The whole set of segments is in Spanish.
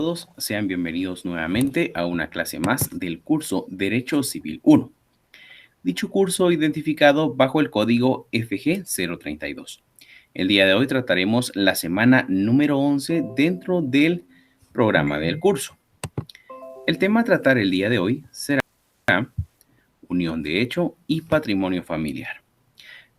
Todos sean bienvenidos nuevamente a una clase más del curso Derecho Civil 1. Dicho curso identificado bajo el código FG 032. El día de hoy trataremos la semana número 11 dentro del programa del curso. El tema a tratar el día de hoy será unión de hecho y patrimonio familiar.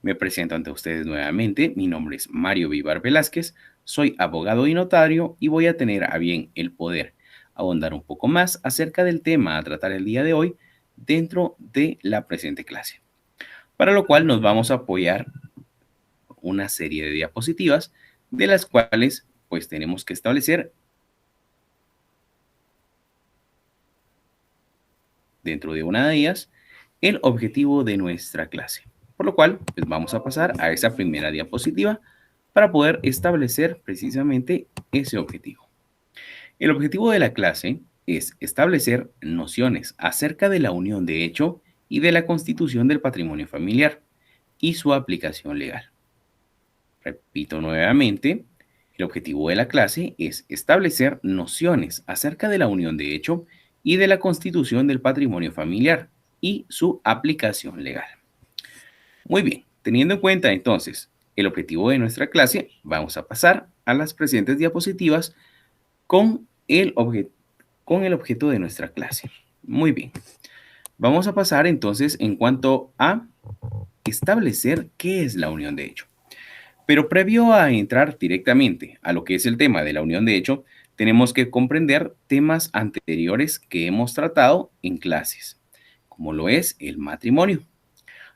Me presento ante ustedes nuevamente. Mi nombre es Mario Vivar Velázquez. Soy abogado y notario y voy a tener a bien el poder ahondar un poco más acerca del tema a tratar el día de hoy dentro de la presente clase. Para lo cual nos vamos a apoyar una serie de diapositivas de las cuales pues tenemos que establecer dentro de una de ellas el objetivo de nuestra clase. Por lo cual pues vamos a pasar a esa primera diapositiva para poder establecer precisamente ese objetivo. El objetivo de la clase es establecer nociones acerca de la unión de hecho y de la constitución del patrimonio familiar y su aplicación legal. Repito nuevamente, el objetivo de la clase es establecer nociones acerca de la unión de hecho y de la constitución del patrimonio familiar y su aplicación legal. Muy bien, teniendo en cuenta entonces el objetivo de nuestra clase, vamos a pasar a las presentes diapositivas con el objeto de nuestra clase. Muy bien. Vamos a pasar entonces en cuanto a establecer qué es la unión de hecho. Pero previo a entrar directamente a lo que es el tema de la unión de hecho, tenemos que comprender temas anteriores que hemos tratado en clases, como lo es el matrimonio.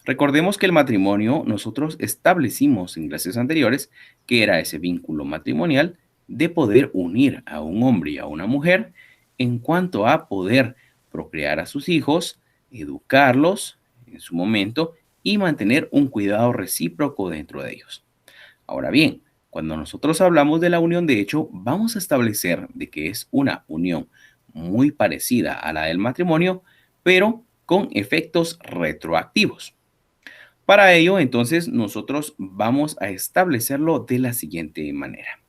Recordemos que el matrimonio nosotros establecimos en clases anteriores que era ese vínculo matrimonial de poder unir a un hombre y a una mujer en cuanto a poder procrear a sus hijos, educarlos en su momento y mantener un cuidado recíproco dentro de ellos. Ahora bien, cuando nosotros hablamos de la unión de hecho, vamos a establecer de que es una unión muy parecida a la del matrimonio, pero con efectos retroactivos. Para ello, entonces, nosotros vamos a establecerlo de la siguiente manera.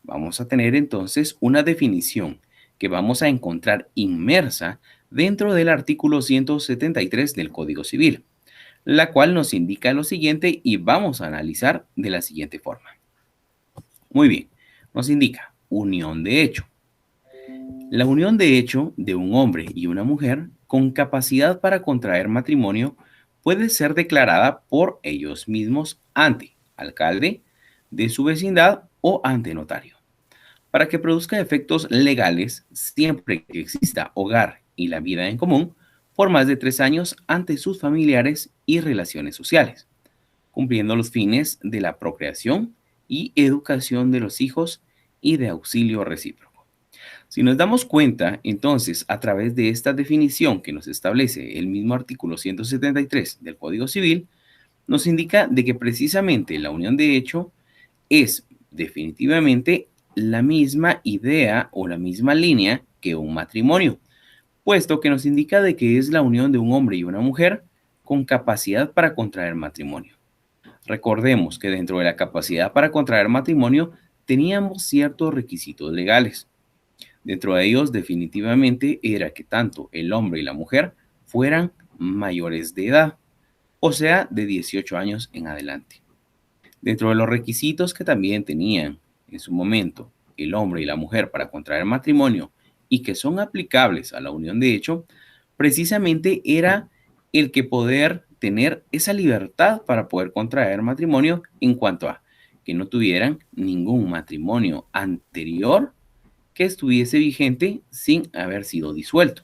Vamos a tener entonces una definición que vamos a encontrar inmersa dentro del artículo 173 del Código Civil, la cual nos indica lo siguiente y vamos a analizar de la siguiente forma. Muy bien, nos indica unión de hecho. La unión de hecho de un hombre y una mujer con capacidad para contraer matrimonio puede ser declarada por ellos mismos ante alcalde de su vecindad o ante notario. Para que produzca efectos legales siempre que exista hogar y la vida en común por más de 3 años ante sus familiares y relaciones sociales, cumpliendo los fines de la procreación y educación de los hijos y de auxilio recíproco. Si nos damos cuenta, entonces, a través de esta definición que nos establece el mismo artículo 173 del Código Civil, nos indica de que precisamente la unión de hecho es definitivamente la misma idea o la misma línea que un matrimonio, puesto que nos indica de que es la unión de un hombre y una mujer con capacidad para contraer matrimonio. Recordemos que dentro de la capacidad para contraer matrimonio teníamos ciertos requisitos legales. Dentro de ellos definitivamente era que tanto el hombre y la mujer fueran mayores de edad, o sea, de 18 años en adelante. Dentro de los requisitos que también tenían en su momento el hombre y la mujer para contraer matrimonio y que son aplicables a la unión de hecho, precisamente era el que poder tener esa libertad para poder contraer matrimonio en cuanto a que no tuvieran ningún matrimonio anterior que estuviese vigente sin haber sido disuelto.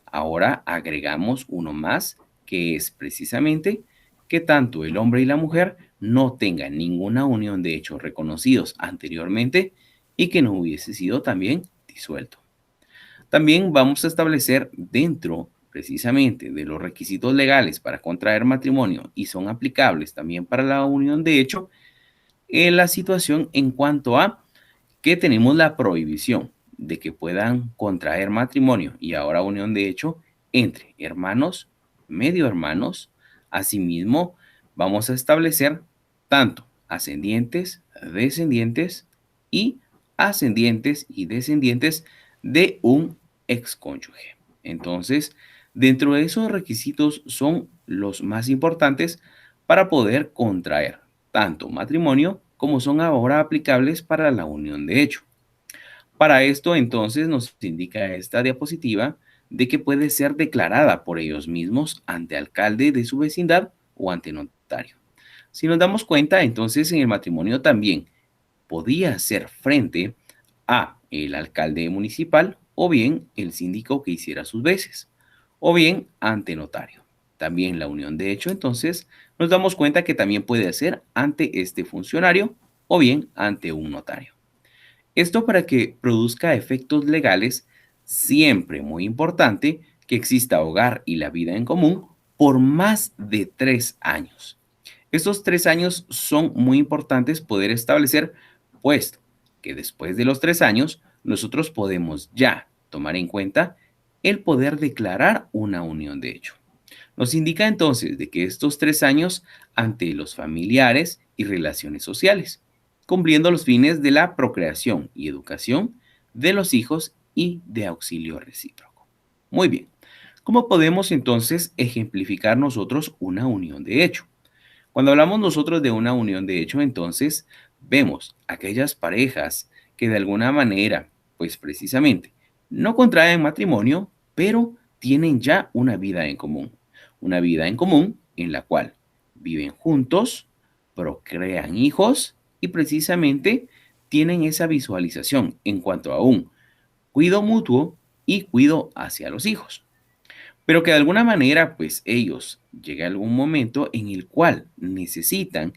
Ahora agregamos uno más, que es precisamente que tanto el hombre y la mujer no tengan ninguna unión de hechos reconocidos anteriormente y que no hubiese sido también disuelto. También vamos a establecer dentro precisamente de los requisitos legales para contraer matrimonio y son aplicables también para la unión de hecho, la situación en cuanto a que tenemos la prohibición de que puedan contraer matrimonio y ahora unión de hecho entre hermanos, medio hermanos. Asimismo, vamos a establecer tanto ascendientes, descendientes y ascendientes y descendientes de un excónyuge. Entonces, dentro de esos requisitos son los más importantes para poder contraer tanto matrimonio como son ahora aplicables para la unión de hecho. Para esto, entonces, nos indica esta diapositiva de que puede ser declarada por ellos mismos ante alcalde de su vecindad o ante notario. Si nos damos cuenta, entonces en el matrimonio también podía ser frente a el alcalde municipal o bien el síndico que hiciera sus veces, o bien ante notario. También la unión de hecho, entonces, nos damos cuenta que también puede ser ante este funcionario o bien ante un notario. Esto para que produzca efectos legales, siempre muy importante que exista hogar y la vida en común por más de 3 años. Estos 3 años son muy importantes poder establecer, puesto que después de los 3 años nosotros podemos ya tomar en cuenta el poder declarar una unión de hecho. Nos indica entonces de que estos 3 años ante los familiares y relaciones sociales, cumpliendo los fines de la procreación y educación de los hijos y de auxilio recíproco. Muy bien, ¿cómo podemos entonces ejemplificar nosotros una unión de hecho? Cuando hablamos nosotros de una unión de hecho, entonces vemos aquellas parejas que de alguna manera, pues precisamente, no contraen matrimonio, pero tienen ya una vida en común. Una vida en común en la cual viven juntos, procrean hijos y precisamente tienen esa visualización en cuanto a un cuido mutuo y cuido hacia los hijos. Pero que de alguna manera, pues ellos llega algún momento en el cual necesitan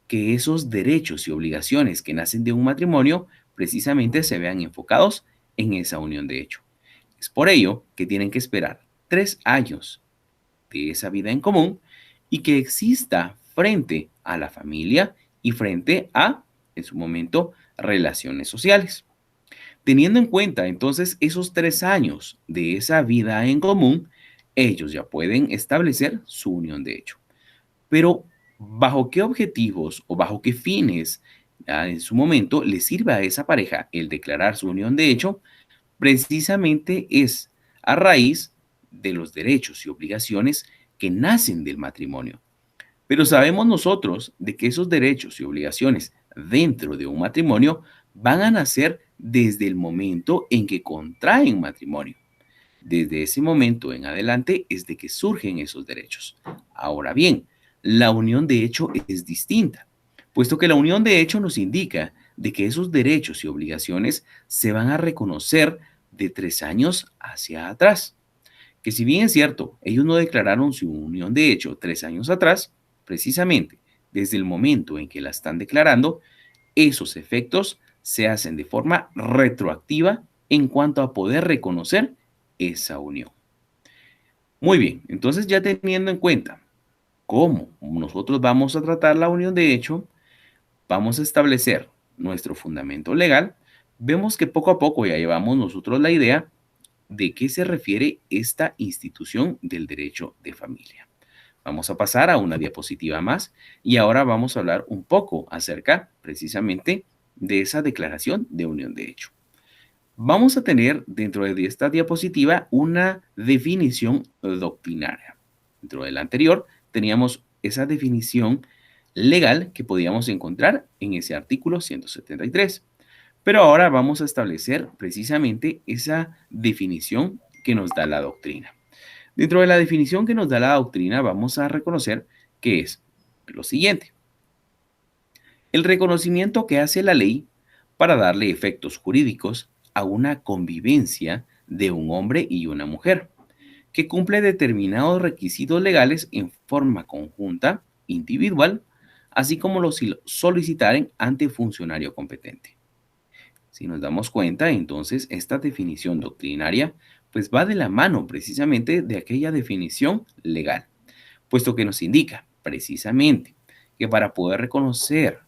que esos derechos y obligaciones que nacen de un matrimonio precisamente se vean enfocados en esa unión de hecho. Es por ello que tienen que esperar 3 años de esa vida en común y que exista frente a la familia y frente a, en su momento, relaciones sociales. Teniendo en cuenta entonces esos 3 años de esa vida en común, ellos ya pueden establecer su unión de hecho. Pero, ¿bajo qué objetivos o bajo qué fines en su momento le sirve a esa pareja el declarar su unión de hecho? Precisamente es a raíz de los derechos y obligaciones que nacen del matrimonio. Pero sabemos nosotros de que esos derechos y obligaciones dentro de un matrimonio van a nacer desde el momento en que contraen matrimonio. Desde ese momento en adelante es de que surgen esos derechos. Ahora bien, la unión de hecho es distinta, puesto que la unión de hecho nos indica de que esos derechos y obligaciones se van a reconocer de 3 años hacia atrás. Que si bien es cierto, ellos no declararon su unión de hecho 3 años atrás, precisamente desde el momento en que la están declarando, esos efectos se hacen de forma retroactiva en cuanto a poder reconocer esa unión. Muy bien, entonces ya teniendo en cuenta cómo nosotros vamos a tratar la unión de hecho, vamos a establecer nuestro fundamento legal, vemos que poco a poco ya llevamos nosotros la idea de qué se refiere esta institución del derecho de familia. Vamos a pasar a una diapositiva más y ahora vamos a hablar un poco acerca precisamente de esa declaración de unión de hecho. Vamos a tener dentro de esta diapositiva una definición doctrinaria. Dentro de la anterior teníamos esa definición legal que podíamos encontrar en ese artículo 173. Pero ahora vamos a establecer precisamente esa definición que nos da la doctrina. Dentro de la definición que nos da la doctrina vamos a reconocer que es lo siguiente. El reconocimiento que hace la ley para darle efectos jurídicos a una convivencia de un hombre y una mujer, que cumple determinados requisitos legales en forma conjunta, individual, así como los solicitaren ante funcionario competente. Si nos damos cuenta, entonces esta definición doctrinaria pues va de la mano precisamente de aquella definición legal, puesto que nos indica precisamente que para poder reconocer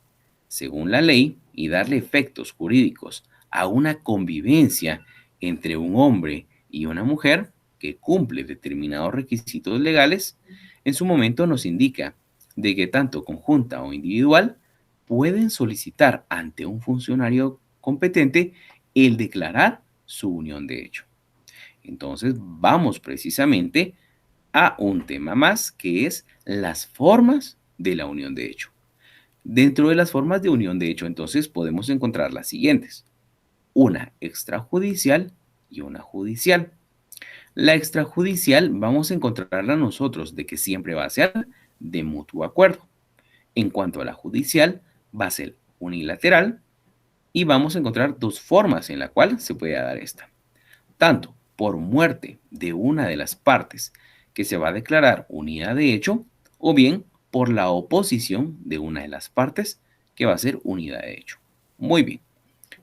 según la ley y darle efectos jurídicos a una convivencia entre un hombre y una mujer que cumple determinados requisitos legales, en su momento nos indica de que tanto conjunta o individual pueden solicitar ante un funcionario competente el declarar su unión de hecho. Entonces vamos precisamente a un tema más que es las formas de la unión de hecho. Dentro de las formas de unión de hecho, entonces podemos encontrar las siguientes: una extrajudicial y una judicial. La extrajudicial vamos a encontrarla nosotros de que siempre va a ser de mutuo acuerdo. En cuanto a la judicial, va a ser unilateral y vamos a encontrar dos formas en la cual se puede dar esta. Tanto por muerte de una de las partes que se va a declarar unida de hecho, o bien por la oposición de una de las partes que va a ser unida de hecho. Muy bien.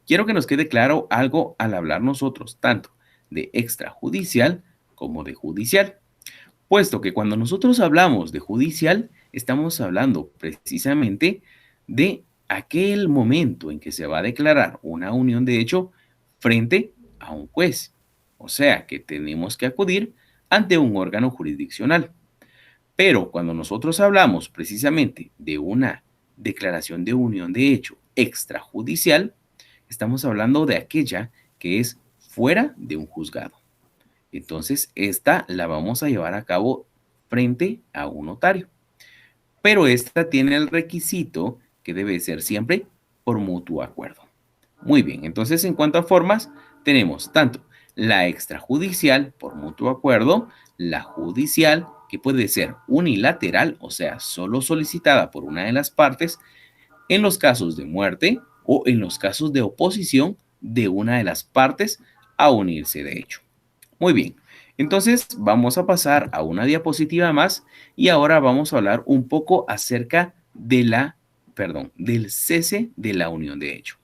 Quiero que nos quede claro algo al hablar nosotros tanto de extrajudicial como de judicial, puesto que cuando nosotros hablamos de judicial, estamos hablando precisamente de aquel momento en que se va a declarar una unión de hecho frente a un juez. O sea, que tenemos que acudir ante un órgano jurisdiccional. Pero cuando nosotros hablamos precisamente de una declaración de unión de hecho extrajudicial, estamos hablando de aquella que es fuera de un juzgado. Entonces, esta la vamos a llevar a cabo frente a un notario. Pero esta tiene el requisito que debe ser siempre por mutuo acuerdo. Muy bien, entonces en cuanto a formas, tenemos tanto la extrajudicial por mutuo acuerdo, la judicial, que puede ser unilateral, o sea, solo solicitada por una de las partes, en los casos de muerte o en los casos de oposición de una de las partes a unirse de hecho. Muy bien, entonces vamos a pasar a una diapositiva más y ahora vamos a hablar un poco acerca de del cese de la unión de hecho.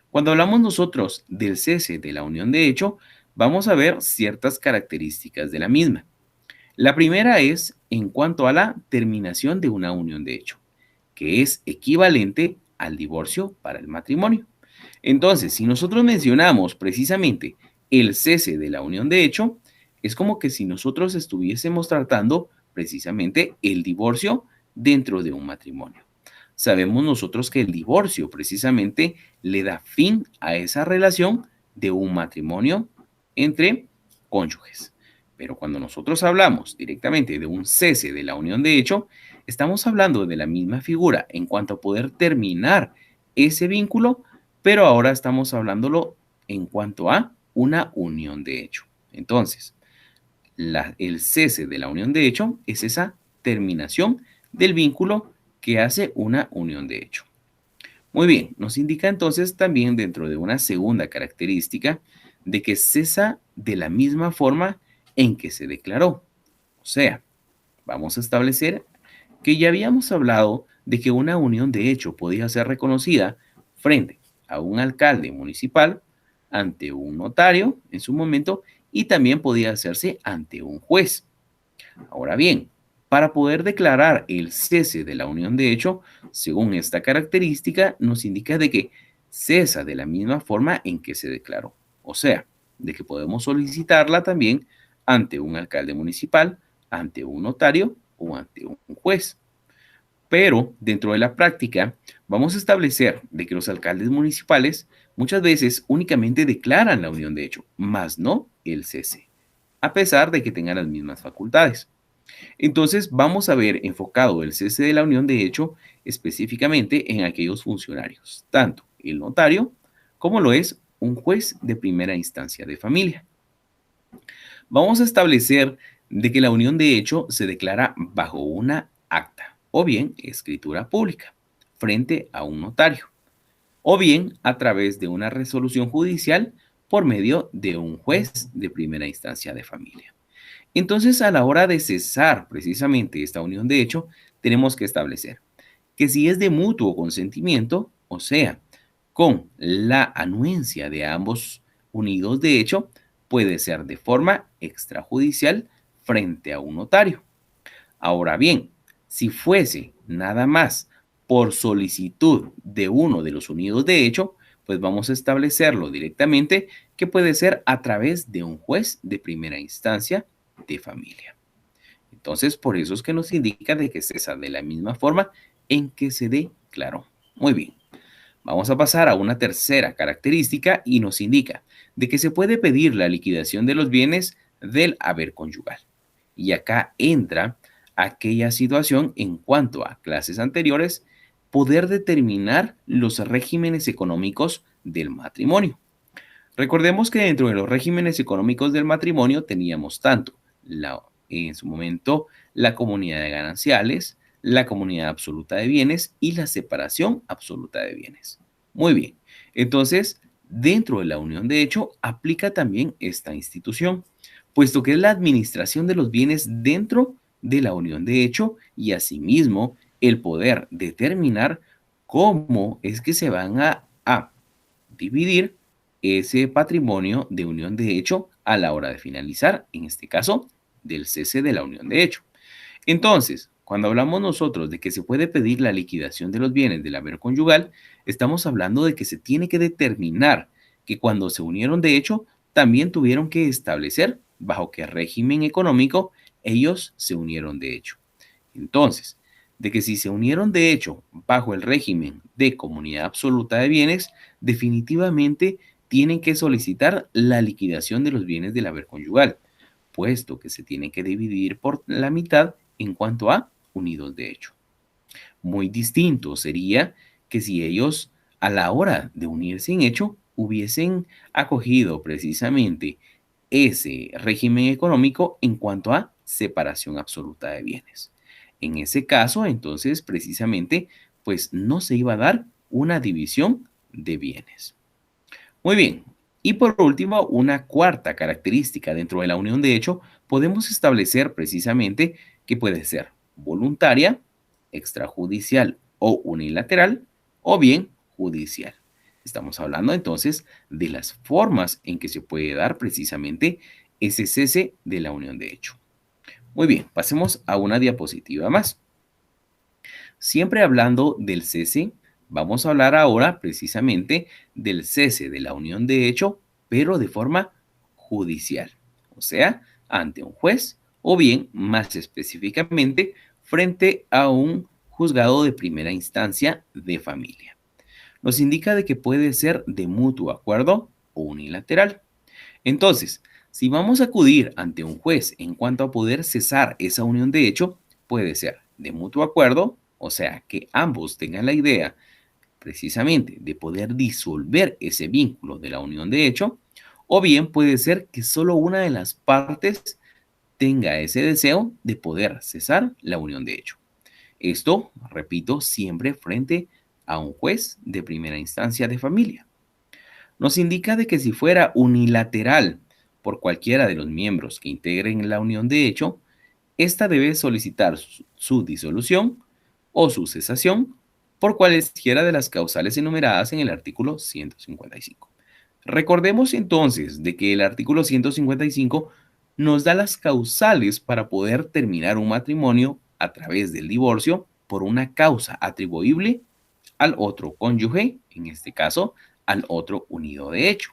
Cuando hablamos nosotros del cese de la unión de hecho, vamos a ver ciertas características de la misma. La primera es en cuanto a la terminación de una unión de hecho, que es equivalente al divorcio para el matrimonio. Entonces, si nosotros mencionamos precisamente el cese de la unión de hecho, es como que si nosotros estuviésemos tratando precisamente el divorcio dentro de un matrimonio. Sabemos nosotros que el divorcio precisamente le da fin a esa relación de un matrimonio entre cónyuges. Pero cuando nosotros hablamos directamente de un cese de la unión de hecho, estamos hablando de la misma figura en cuanto a poder terminar ese vínculo, pero ahora estamos hablándolo en cuanto a una unión de hecho. Entonces, el cese de la unión de hecho es esa terminación del vínculo que hace una unión de hecho. Muy bien, nos indica entonces también dentro de una segunda característica de que cesa de la misma forma en que se declaró. O sea, vamos a establecer que ya habíamos hablado de que una unión de hecho podía ser reconocida frente a un alcalde municipal, ante un notario en su momento y también podía hacerse ante un juez. Ahora bien, para poder declarar el cese de la unión de hecho, según esta característica, nos indica de que cesa de la misma forma en que se declaró. O sea, de que podemos solicitarla también ante un alcalde municipal, ante un notario o ante un juez. Pero dentro de la práctica, vamos a establecer de que los alcaldes municipales muchas veces únicamente declaran la unión de hecho, más no el cese, a pesar de que tengan las mismas facultades. Entonces, vamos a ver enfocado el cese de la unión de hecho específicamente en aquellos funcionarios, tanto el notario como lo es un juez de primera instancia de familia. Vamos a establecer de que la unión de hecho se declara bajo una acta o bien escritura pública frente a un notario o bien a través de una resolución judicial por medio de un juez de primera instancia de familia. Entonces, a la hora de cesar precisamente esta unión de hecho, tenemos que establecer que si es de mutuo consentimiento, o sea, con la anuencia de ambos unidos de hecho, puede ser de forma extrajudicial frente a un notario. Ahora bien, si fuese nada más por solicitud de uno de los unidos de hecho, pues vamos a establecerlo directamente que puede ser a través de un juez de primera instancia de familia. Entonces, por eso es que nos indica de que cesa de la misma forma en que se declaró. Muy bien. Vamos a pasar a una tercera característica y nos indica de que se puede pedir la liquidación de los bienes del haber conyugal. Y acá entra aquella situación en cuanto a clases anteriores, poder determinar los regímenes económicos del matrimonio. Recordemos que dentro de los regímenes económicos del matrimonio teníamos tanto en su momento la comunidad de gananciales, la comunidad absoluta de bienes y la separación absoluta de bienes. Muy bien, entonces dentro de la unión de hecho aplica también esta institución, puesto que es la administración de los bienes dentro de la unión de hecho y asimismo el poder determinar cómo es que se van a dividir ese patrimonio de unión de hecho a la hora de finalizar, en este caso, del cese de la unión de hecho. Entonces, cuando hablamos nosotros de que se puede pedir la liquidación de los bienes del haber conyugal, estamos hablando de que se tiene que determinar que cuando se unieron de hecho, también tuvieron que establecer bajo qué régimen económico ellos se unieron de hecho. Entonces, de que si se unieron de hecho bajo el régimen de comunidad absoluta de bienes, definitivamente tienen que solicitar la liquidación de los bienes del haber conyugal, puesto que se tienen que dividir por la mitad en cuanto a unidos de hecho. Muy distinto sería que si ellos a la hora de unirse en hecho hubiesen acogido precisamente ese régimen económico en cuanto a separación absoluta de bienes. En ese caso, entonces, precisamente, pues no se iba a dar una división de bienes. Muy bien. Y por último, una cuarta característica dentro de la unión de hecho, podemos establecer precisamente que puede ser voluntaria, extrajudicial o unilateral, o bien judicial. Estamos hablando entonces de las formas en que se puede dar precisamente ese cese de la unión de hecho. Muy bien, pasemos a una diapositiva más. Siempre hablando del cese, vamos a hablar ahora precisamente del cese de la unión de hecho, pero de forma judicial, o sea, ante un juez o bien, más específicamente, frente a un juzgado de primera instancia de familia. Nos indica de que puede ser de mutuo acuerdo o unilateral. Entonces, si vamos a acudir ante un juez en cuanto a poder cesar esa unión de hecho, puede ser de mutuo acuerdo, o sea, que ambos tengan la idea precisamente de poder disolver ese vínculo de la unión de hecho, o bien puede ser que solo una de las partes tenga ese deseo de poder cesar la unión de hecho. Esto, repito, siempre frente a un juez de primera instancia de familia. Nos indica de que si fuera unilateral por cualquiera de los miembros que integren la unión de hecho, ésta debe solicitar su disolución o su cesación por cualesquiera de las causales enumeradas en el artículo 155. Recordemos entonces de que el artículo 155 nos da las causales para poder terminar un matrimonio a través del divorcio por una causa atribuible al otro cónyuge, en este caso al otro unido de hecho.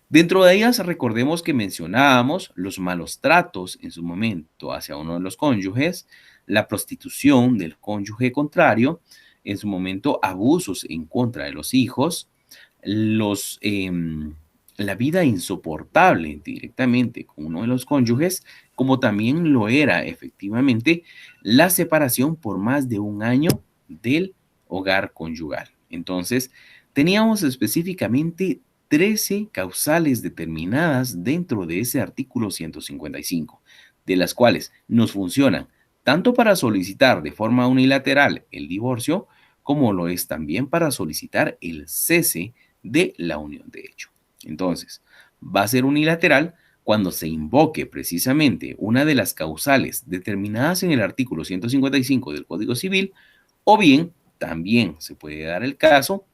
Dentro de ellas, recordemos que mencionábamos los malos tratos en su momento hacia uno de los cónyuges, la prostitución del cónyuge contrario, en su momento abusos en contra de los hijos, los, la vida insoportable directamente con uno de los cónyuges, como también lo era efectivamente la separación por más de un año del hogar conyugal. Entonces, teníamos específicamente 13 causales determinadas dentro de ese artículo 155, de las cuales nos funcionan tanto para solicitar de forma unilateral el divorcio, como lo es también para solicitar el cese de la unión de hecho. Entonces, va a ser unilateral cuando se invoque precisamente una de las causales determinadas en el artículo 155 del Código Civil, o bien también se puede dar el caso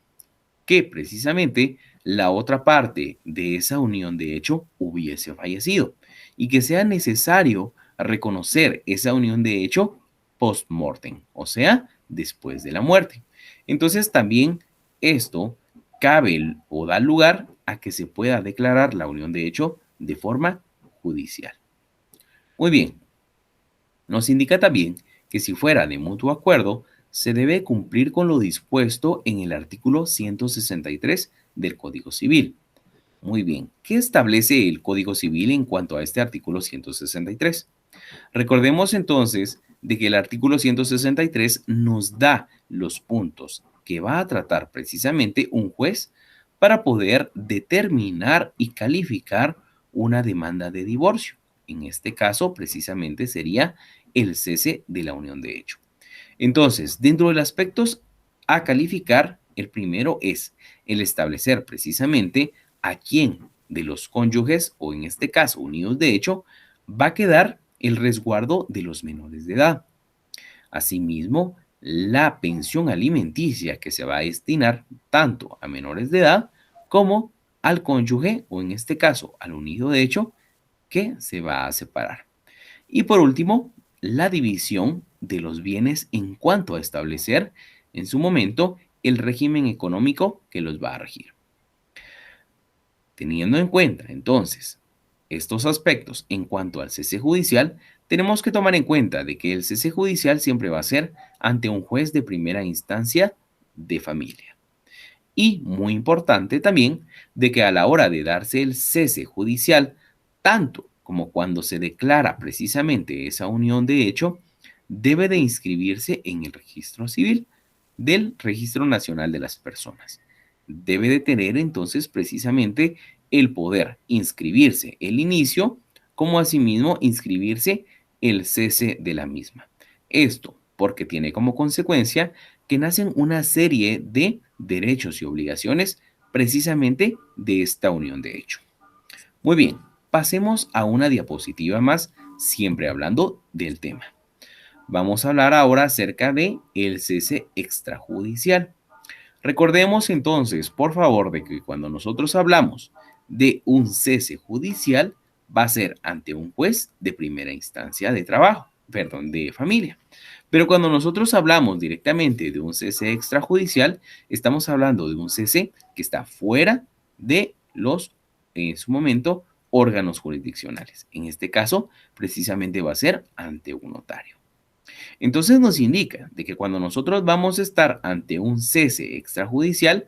que precisamente la otra parte de esa unión de hecho hubiese fallecido y que sea necesario reconocer esa unión de hecho post-mortem, o sea, después de la muerte. Entonces también esto cabe o da lugar a que se pueda declarar la unión de hecho de forma judicial. Muy bien, nos indica también que si fuera de mutuo acuerdo, se debe cumplir con lo dispuesto en el artículo 163 del Código Civil. Muy bien, ¿qué establece el Código Civil en cuanto a este artículo 163? Recordemos entonces de que el artículo 163 nos da los puntos que va a tratar precisamente un juez para poder determinar y calificar una demanda de divorcio. En este caso, precisamente sería el cese de la unión de hecho. Entonces, dentro de los aspectos a calificar, el primero es el establecer precisamente a quién de los cónyuges, o en este caso unidos de hecho, va a quedar el resguardo de los menores de edad. Asimismo, la pensión alimenticia que se va a destinar tanto a menores de edad como al cónyuge, o en este caso al unido de hecho, que se va a separar. Y por último, la división de los bienes en cuanto a establecer en su momento el régimen económico que los va a regir. Teniendo en cuenta entonces estos aspectos en cuanto al cese judicial, tenemos que tomar en cuenta de que el cese judicial siempre va a ser ante un juez de primera instancia de familia. Y muy importante también de que a la hora de darse el cese judicial, tanto como cuando se declara precisamente esa unión de hecho, debe de inscribirse en el registro civil del Registro Nacional de las Personas. Debe de tener entonces precisamente el poder inscribirse el inicio, como asimismo inscribirse el cese de la misma. Esto porque tiene como consecuencia que nacen una serie de derechos y obligaciones precisamente de esta unión de hecho. Muy bien, pasemos a una diapositiva más, siempre hablando del tema. Vamos a hablar ahora acerca de el cese extrajudicial. Recordemos entonces, por favor, de que cuando nosotros hablamos de un cese judicial, va a ser ante un juez de primera instancia de trabajo, perdón, de familia. Pero cuando nosotros hablamos directamente de un cese extrajudicial, estamos hablando de un cese que está fuera de los, en su momento, órganos jurisdiccionales. En este caso, precisamente va a ser ante un notario. Entonces nos indica de que cuando nosotros vamos a estar ante un cese extrajudicial,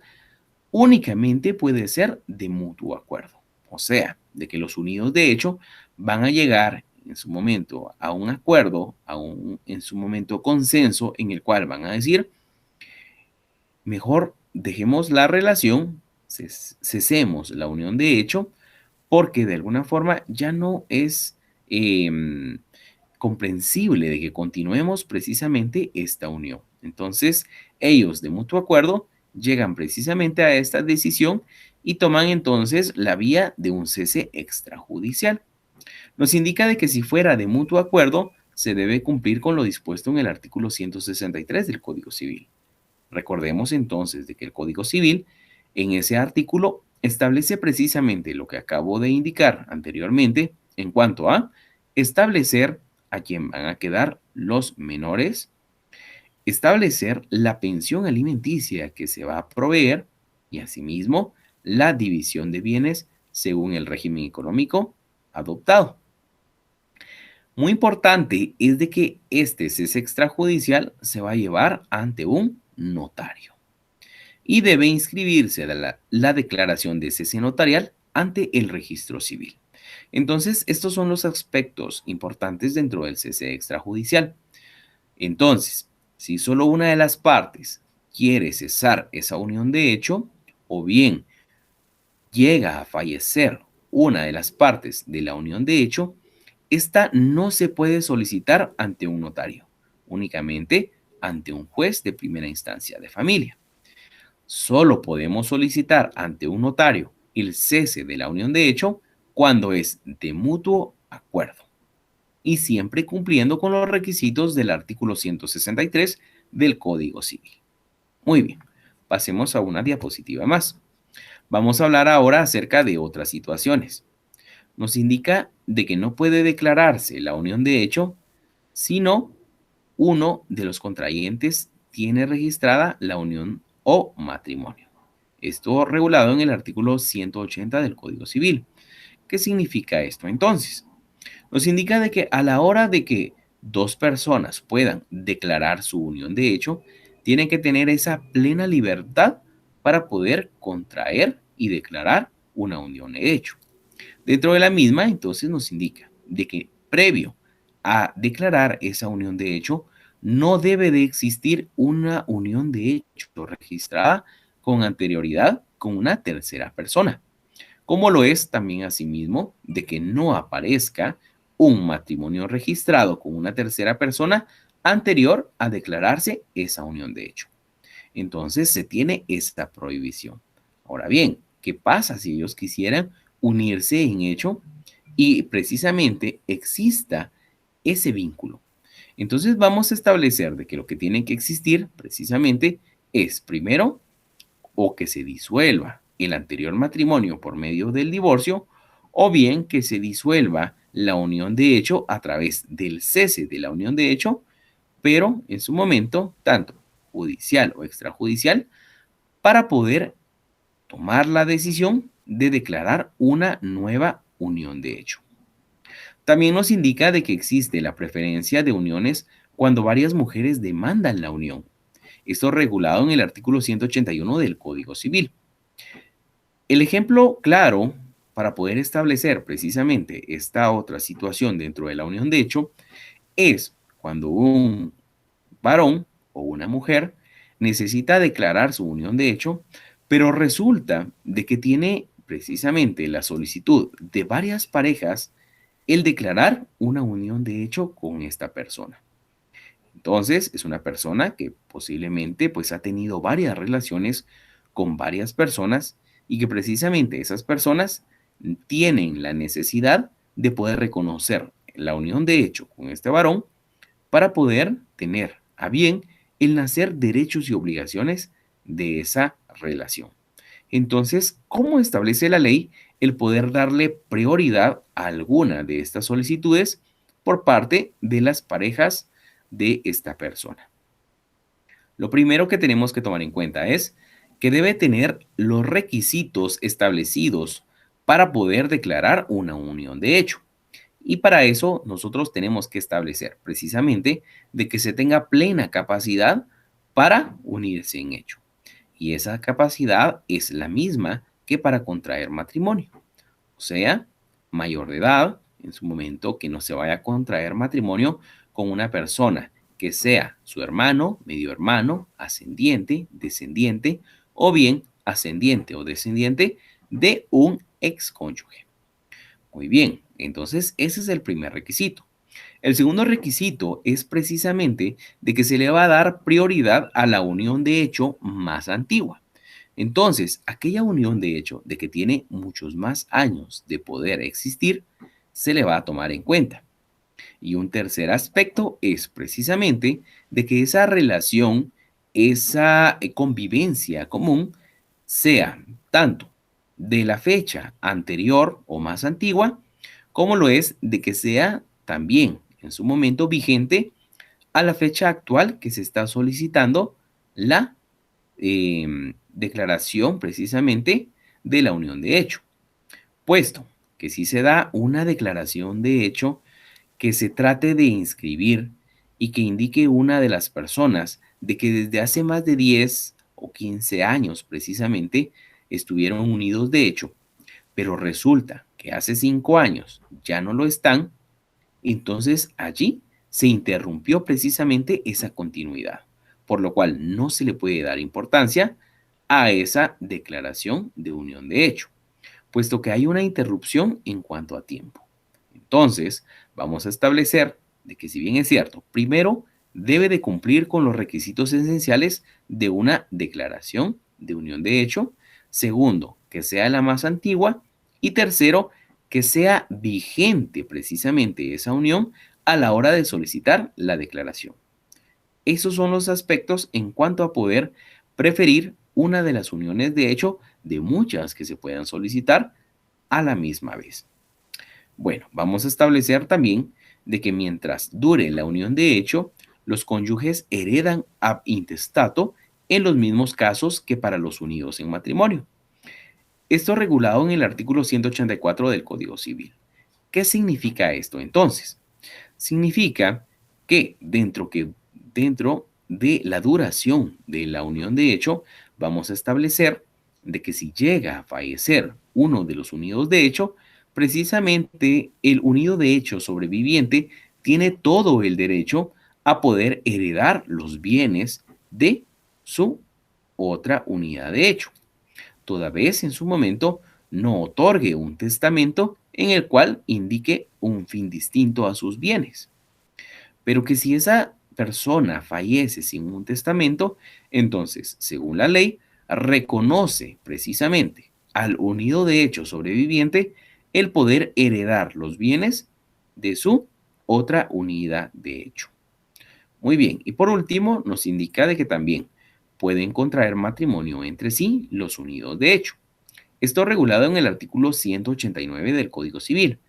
únicamente puede ser de mutuo acuerdo. O sea, de que los unidos de hecho van a llegar en su momento a un acuerdo, en su momento consenso, en el cual van a decir, mejor dejemos la relación, cesemos la unión de hecho, porque de alguna forma ya no es comprensible de que continuemos precisamente esta unión. Entonces, ellos de mutuo acuerdo llegan precisamente a esta decisión y toman entonces la vía de un cese extrajudicial. Nos indica de que si fuera de mutuo acuerdo, se debe cumplir con lo dispuesto en el artículo 163 del Código Civil. Recordemos entonces de que el Código Civil en ese artículo establece precisamente lo que acabo de indicar anteriormente en cuanto a establecer a quién van a quedar los menores, establecer la pensión alimenticia que se va a proveer y asimismo la división de bienes según el régimen económico adoptado. Muy importante es de que este cese extrajudicial se va a llevar ante un notario y debe inscribirse la declaración de cese notarial ante el registro civil. Entonces, estos son los aspectos importantes dentro del cese extrajudicial. Entonces, si solo una de las partes quiere cesar esa unión de hecho, o bien llega a fallecer una de las partes de la unión de hecho, esta no se puede solicitar ante un notario, únicamente ante un juez de primera instancia de familia. Solo podemos solicitar ante un notario el cese de la unión de hecho cuando es de mutuo acuerdo y siempre cumpliendo con los requisitos del artículo 163 del Código Civil. Muy bien, pasemos a una diapositiva más. Vamos a hablar ahora acerca de otras situaciones. Nos indica de que no puede declararse la unión de hecho si no uno de los contrayentes tiene registrada la unión o matrimonio. Esto regulado en el artículo 180 del Código Civil. ¿Qué significa esto entonces? Nos indica de que a la hora de que dos personas puedan declarar su unión de hecho, tienen que tener esa plena libertad para poder contraer y declarar una unión de hecho. Dentro de la misma, entonces nos indica de que previo a declarar esa unión de hecho, no debe de existir una unión de hecho registrada con anterioridad con una tercera persona, como lo es también asimismo de que no aparezca un matrimonio registrado con una tercera persona anterior a declararse esa unión de hecho. Entonces se tiene esta prohibición. Ahora bien, ¿qué pasa si ellos quisieran unirse en hecho y precisamente exista ese vínculo? Entonces vamos a establecer de que lo que tiene que existir precisamente es primero o que se disuelva el anterior matrimonio por medio del divorcio o bien que se disuelva la unión de hecho a través del cese de la unión de hecho, pero en su momento, tanto judicial o extrajudicial, para poder tomar la decisión de declarar una nueva unión de hecho. También nos indica de que existe la preferencia de uniones cuando varias mujeres demandan la unión. Esto regulado en el artículo 181 del Código Civil. El ejemplo claro para poder establecer precisamente esta otra situación dentro de la unión de hecho es cuando un varón o una mujer necesita declarar su unión de hecho, pero resulta de que tiene precisamente la solicitud de varias parejas el declarar una unión de hecho con esta persona. Entonces, es una persona que posiblemente pues ha tenido varias relaciones con varias personas y que precisamente esas personas tienen la necesidad de poder reconocer la unión de hecho con este varón para poder tener a bien el nacer derechos y obligaciones de esa relación. Entonces, ¿cómo establece la ley el poder darle prioridad a alguna de estas solicitudes por parte de las parejas de esta persona? Lo primero que tenemos que tomar en cuenta es que debe tener los requisitos establecidos para poder declarar una unión de hecho. Y para eso nosotros tenemos que establecer precisamente de que se tenga plena capacidad para unirse en hecho. Y esa capacidad es la misma que para contraer matrimonio. O sea, mayor de edad, en su momento que no se vaya a contraer matrimonio con una persona que sea su hermano, medio hermano, ascendiente, descendiente o bien ascendiente o descendiente de un excónyuge. Muy bien, entonces ese es el primer requisito. El segundo requisito es precisamente de que se le va a dar prioridad a la unión de hecho más antigua. Entonces, aquella unión de hecho de que tiene muchos más años de poder existir, se le va a tomar en cuenta. Y un tercer aspecto es precisamente de que esa relación, esa convivencia común, sea tanto de la fecha anterior o más antigua, como lo es de que sea también en su momento vigente a la fecha actual que se está solicitando la declaración precisamente de la unión de hecho. Puesto que si se da una declaración de hecho que se trate de inscribir y que indique una de las personas de que desde hace más de 10 o 15 años precisamente estuvieron unidos de hecho, pero resulta que hace 5 años ya no lo están, entonces allí se interrumpió precisamente esa continuidad, por lo cual no se le puede dar importancia a esa declaración de unión de hecho, puesto que hay una interrupción en cuanto a tiempo. Entonces, vamos a establecer de que si bien es cierto, primero debe de cumplir con los requisitos esenciales de una declaración de unión de hecho, segundo, que sea la más antigua y tercero, que sea vigente precisamente esa unión a la hora de solicitar la declaración. Esos son los aspectos en cuanto a poder preferir una de las uniones de hecho de muchas que se puedan solicitar a la misma vez. Bueno, vamos a establecer también de que mientras dure la unión de hecho, los cónyuges heredan ab intestato en los mismos casos que para los unidos en matrimonio. Esto regulado en el artículo 184 del Código Civil. ¿Qué significa esto entonces? Significa que dentro de la duración de la unión de hecho, vamos a establecer de que si llega a fallecer uno de los unidos de hecho, precisamente el unido de hecho sobreviviente tiene todo el derecho a poder heredar los bienes de su otra unidad de hecho, toda vez en su momento no otorgue un testamento en el cual indique un fin distinto a sus bienes. Pero que si esa persona fallece sin un testamento, entonces, según la ley, reconoce precisamente al unido de hecho sobreviviente el poder heredar los bienes de su otra unidad de hecho. Muy bien, y por último, nos indica de que también pueden contraer matrimonio entre sí los unidos de hecho. Esto regulado en el artículo 189 del Código Civil.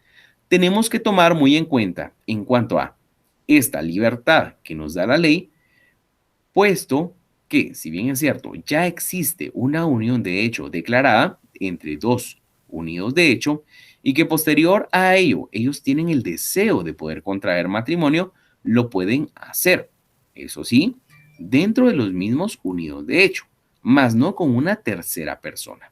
Tenemos que tomar muy en cuenta en cuanto a esta libertad que nos da la ley, puesto que, si bien es cierto, ya existe una unión de hecho declarada entre dos unidos de hecho y que posterior a ello ellos tienen el deseo de poder contraer matrimonio, lo pueden hacer. Eso sí, dentro de los mismos unidos de hecho, más no con una tercera persona.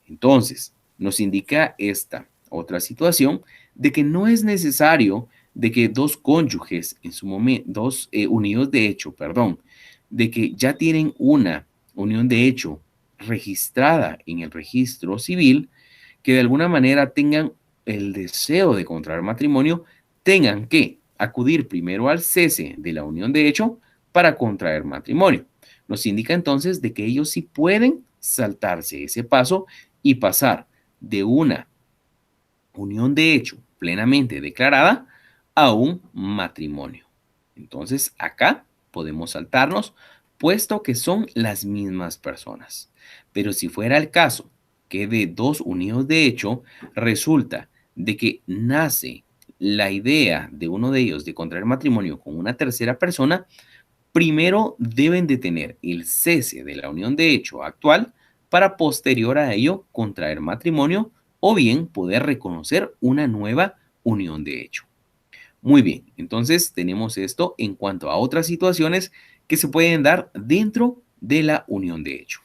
Entonces, nos indica esta otra situación de que no es necesario de que dos cónyuges en su momento, dos unidos de hecho, perdón, de que ya tienen una unión de hecho registrada en el registro civil, que de alguna manera tengan el deseo de contraer matrimonio, tengan que acudir primero al cese de la unión de hecho para contraer matrimonio. Nos indica entonces de que ellos sí pueden saltarse ese paso y pasar de una unión de hecho plenamente declarada a un matrimonio. Entonces, acá podemos saltarnos, puesto que son las mismas personas. Pero si fuera el caso que de dos unidos de hecho resulta de que nace la idea de uno de ellos de contraer matrimonio con una tercera persona, primero deben de tener el cese de la unión de hecho actual para posterior a ello contraer matrimonio o bien poder reconocer una nueva unión de hecho. Muy bien, entonces tenemos esto en cuanto a otras situaciones que se pueden dar dentro de la unión de hecho.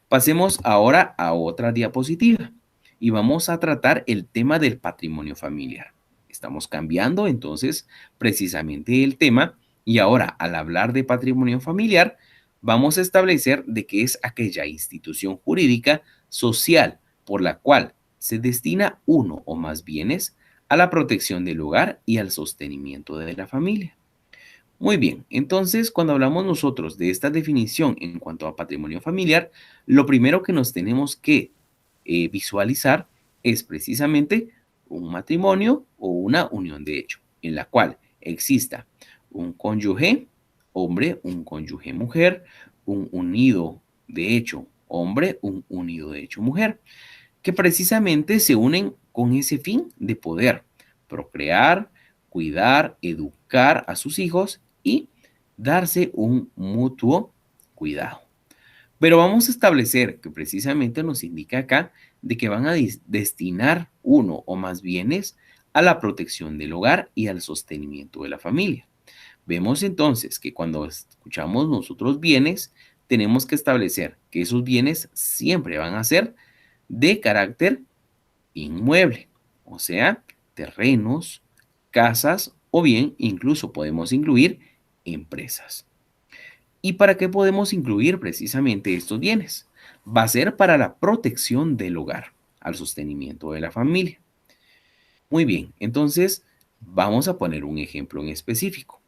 Pasemos ahora a otra diapositiva y vamos a tratar el tema del patrimonio familiar. Estamos cambiando entonces precisamente el tema y ahora al hablar de patrimonio familiar vamos a establecer de que es aquella institución jurídica social por la cual se destina uno o más bienes a la protección del hogar y al sostenimiento de la familia. Muy bien, entonces cuando hablamos nosotros de esta definición en cuanto a patrimonio familiar, lo primero que nos tenemos que visualizar es precisamente un matrimonio o una unión de hecho, en la cual exista un cónyuge hombre, un cónyuge mujer, un unido de hecho hombre, un unido de hecho mujer, que precisamente se unen con ese fin de poder procrear, cuidar, educar a sus hijos y darse un mutuo cuidado. Pero vamos a establecer que precisamente nos indica acá de que van a destinar uno o más bienes a la protección del hogar y al sostenimiento de la familia. Vemos entonces que cuando escuchamos nosotros bienes, tenemos que establecer que esos bienes siempre van a ser de carácter inmueble, o sea, terrenos, casas o bien incluso podemos incluir empresas. ¿Y para qué podemos incluir precisamente estos bienes? Va a ser para la protección del hogar, al sostenimiento de la familia. Muy bien, entonces vamos a poner un ejemplo en específico.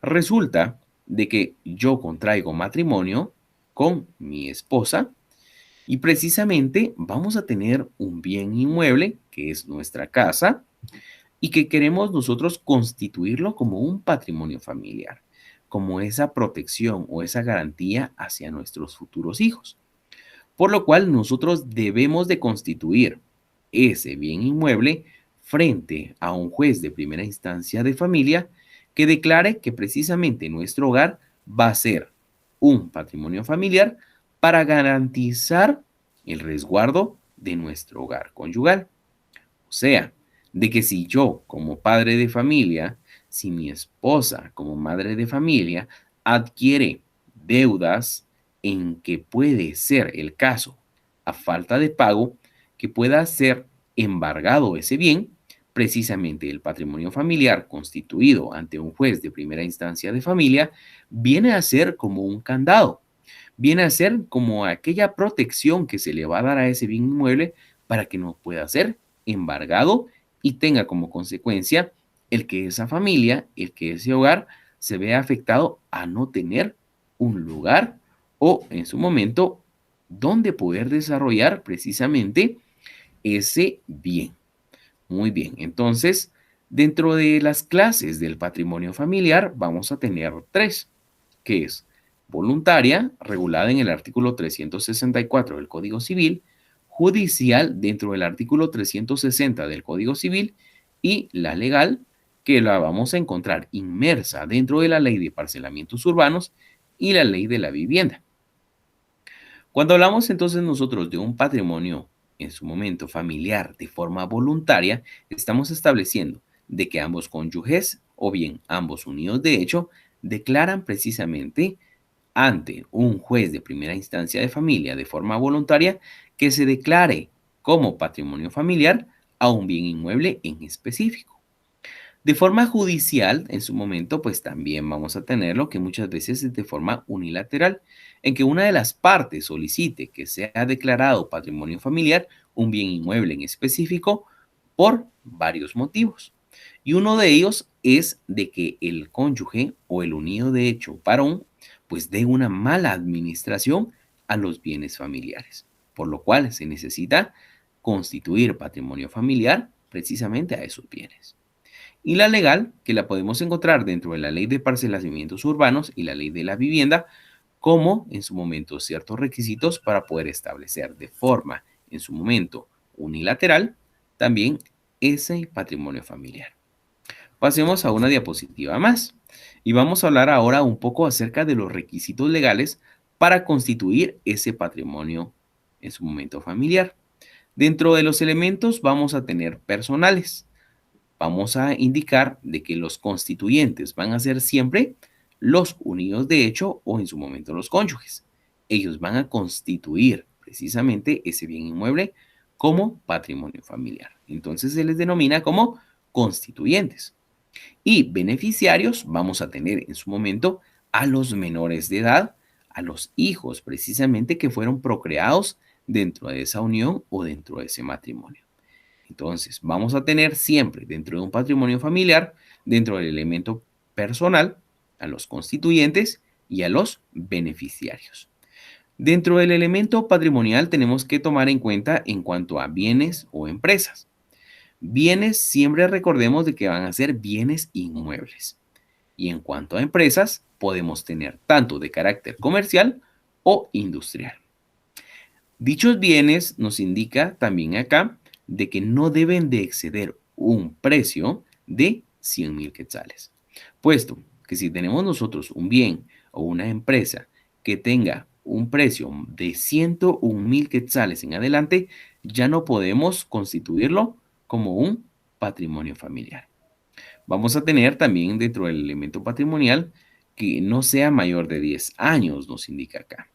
Resulta de que yo contraigo matrimonio con mi esposa y precisamente vamos a tener un bien inmueble, que es nuestra casa, y que queremos nosotros constituirlo como un patrimonio familiar, como esa protección o esa garantía hacia nuestros futuros hijos. Por lo cual nosotros debemos de constituir ese bien inmueble frente a un juez de primera instancia de familia que declare que precisamente nuestro hogar va a ser un patrimonio familiar para garantizar el resguardo de nuestro hogar conyugal. O sea, de que si yo como padre de familia si mi esposa como madre de familia adquiere deudas en que puede ser el caso a falta de pago, que pueda ser embargado ese bien, precisamente el patrimonio familiar constituido ante un juez de primera instancia de familia viene a ser como un candado, viene a ser como aquella protección que se le va a dar a ese bien inmueble para que no pueda ser embargado y tenga como consecuencia el que esa familia, el que ese hogar se vea afectado a no tener un lugar o en su momento donde poder desarrollar precisamente ese bien. Muy bien, entonces dentro de las clases del patrimonio familiar vamos a tener tres, que es voluntaria, regulada en el artículo 364 del Código Civil, judicial dentro del artículo 360 del Código Civil y la legal, que la vamos a encontrar inmersa dentro de la Ley de Parcelamientos Urbanos y la Ley de la Vivienda. Cuando hablamos entonces nosotros de un patrimonio en su momento familiar de forma voluntaria, estamos estableciendo de que ambos cónyuges o bien ambos unidos de hecho declaran precisamente ante un juez de primera instancia de familia de forma voluntaria que se declare como patrimonio familiar a un bien inmueble en específico. De forma judicial, en su momento, pues también vamos a tenerlo que muchas veces es de forma unilateral, en que una de las partes solicite que sea declarado patrimonio familiar un bien inmueble en específico por varios motivos. Y uno de ellos es de que el cónyuge o el unido de hecho varón pues dé una mala administración a los bienes familiares, por lo cual se necesita constituir patrimonio familiar precisamente a esos bienes. Y la legal, que la podemos encontrar dentro de la Ley de Parcelamientos Urbanos y la Ley de la Vivienda, como en su momento ciertos requisitos para poder establecer de forma, en su momento, unilateral, también ese patrimonio familiar. Pasemos a una diapositiva más y vamos a hablar ahora un poco acerca de los requisitos legales para constituir ese patrimonio en su momento familiar. Dentro de los elementos vamos a tener personales. Vamos a indicar de que los constituyentes van a ser siempre los unidos de hecho o en su momento los cónyuges. Ellos van a constituir precisamente ese bien inmueble como patrimonio familiar. Entonces se les denomina como constituyentes. Y beneficiarios vamos a tener en su momento a los menores de edad, a los hijos precisamente que fueron procreados dentro de esa unión o dentro de ese matrimonio. Entonces, vamos a tener siempre dentro de un patrimonio familiar, dentro del elemento personal, a los constituyentes y a los beneficiarios. Dentro del elemento patrimonial tenemos que tomar en cuenta en cuanto a bienes o empresas. Bienes siempre recordemos de que van a ser bienes inmuebles. Y en cuanto a empresas, podemos tener tanto de carácter comercial o industrial. Dichos bienes nos indica también acá de que no deben de exceder un precio de 100,000 quetzales. Puesto que si tenemos nosotros un bien o una empresa que tenga un precio de 101,000 quetzales en adelante, ya no podemos constituirlo como un patrimonio familiar. Vamos a tener también dentro del elemento patrimonial que no sea mayor de 10 años, nos indica acá.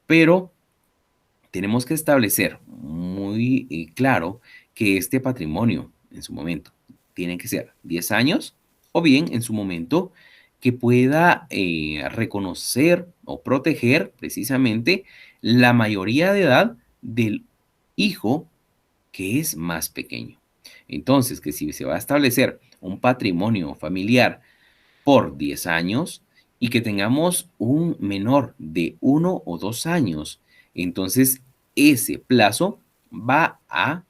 Pero tenemos que establecer muy claro que este patrimonio en su momento tiene que ser 10 años o bien en su momento que pueda reconocer o proteger precisamente la mayoría de edad del hijo que es más pequeño. Entonces, que si se va a establecer un patrimonio familiar por 10 años y que tengamos un menor de 1 o 2 años, entonces ese plazo va a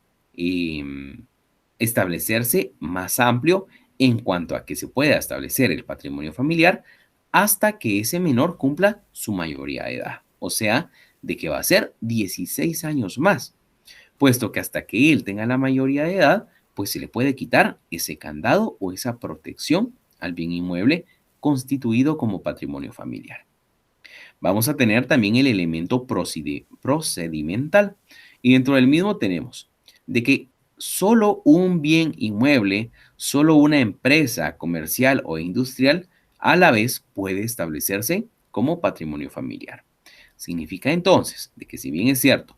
establecerse más amplio en cuanto a que se pueda establecer el patrimonio familiar hasta que ese menor cumpla su mayoría de edad. O sea, de que va a ser 16 años más, puesto que hasta que él tenga la mayoría de edad, pues se le puede quitar ese candado o esa protección al bien inmueble constituido como patrimonio familiar. Vamos a tener también el elemento procedimental y dentro del mismo tenemos de que solo un bien inmueble, solo una empresa comercial o industrial a la vez puede establecerse como patrimonio familiar. Significa entonces de que si bien es cierto,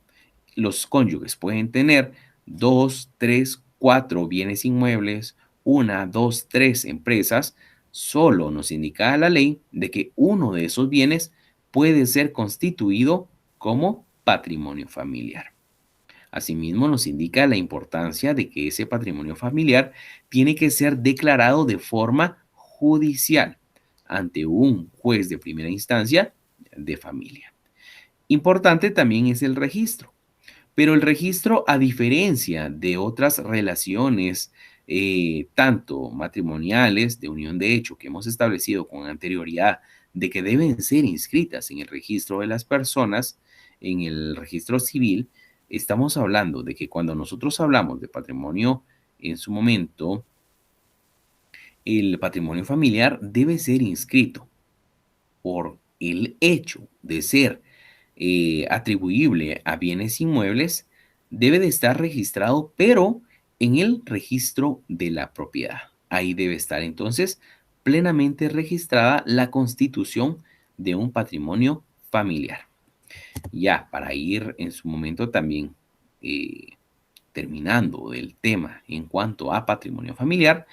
los cónyuges pueden tener dos, tres, cuatro bienes inmuebles, una, dos, tres empresas, solo nos indica la ley de que uno de esos bienes puede ser constituido como patrimonio familiar. Asimismo, nos indica la importancia de que ese patrimonio familiar tiene que ser declarado de forma judicial ante un juez de primera instancia de familia. Importante también es el registro, pero el registro, a diferencia de otras relaciones, tanto matrimoniales, de unión de hecho, que hemos establecido con anterioridad, de que deben ser inscritas en el registro de las personas, en el registro civil, estamos hablando de que cuando nosotros hablamos de patrimonio en su momento, el patrimonio familiar debe ser inscrito por el hecho de ser atribuible a bienes inmuebles, debe de estar registrado, pero en el registro de la propiedad. Ahí debe estar entonces plenamente registrada la constitución de un patrimonio familiar. Ya, para ir en su momento también eh, terminando el tema en cuanto a patrimonio familiar,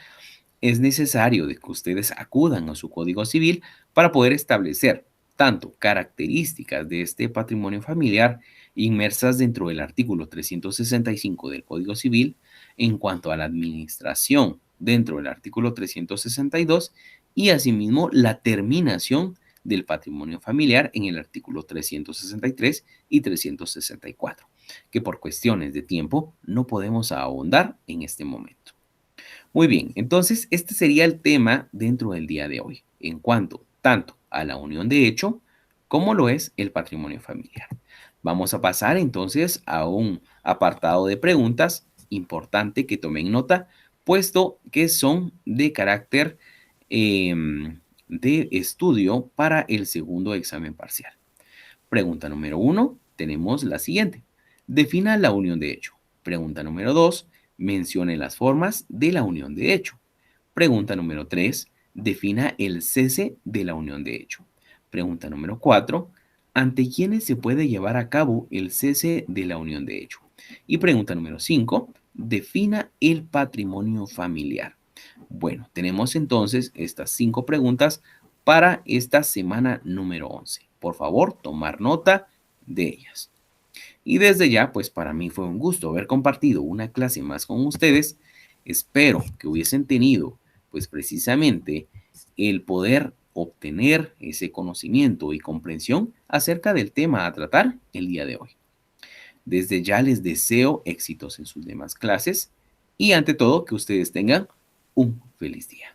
es necesario de que ustedes acudan a su código civil para poder establecer tanto características de este patrimonio familiar inmersas dentro del artículo 365 del Código Civil en cuanto a la administración dentro del artículo 362 y asimismo la terminación del patrimonio familiar en el artículo 363 y 364, que por cuestiones de tiempo no podemos ahondar en este momento. Muy bien, entonces este sería el tema dentro del día de hoy, en cuanto tanto a la unión de hecho como lo es el patrimonio familiar. Vamos a pasar entonces a un apartado de preguntas importante que tomen nota, puesto que son de carácter de estudio para el segundo examen parcial. Pregunta número uno, tenemos la siguiente. Defina la unión de hecho. Pregunta número 2, mencione las formas de la unión de hecho. Pregunta número 3, defina el cese de la unión de hecho. Pregunta número 4, ¿ante quiénes se puede llevar a cabo el cese de la unión de hecho? Y pregunta número 5, defina el patrimonio familiar. Bueno, tenemos entonces estas 5 preguntas para esta semana número 11. Por favor, tomar nota de ellas. Y desde ya, pues para mí fue un gusto haber compartido una clase más con ustedes. Espero que hubiesen tenido, pues precisamente, el poder obtener ese conocimiento y comprensión acerca del tema a tratar el día de hoy. Desde ya les deseo éxitos en sus demás clases y ante todo que ustedes tengan un feliz día.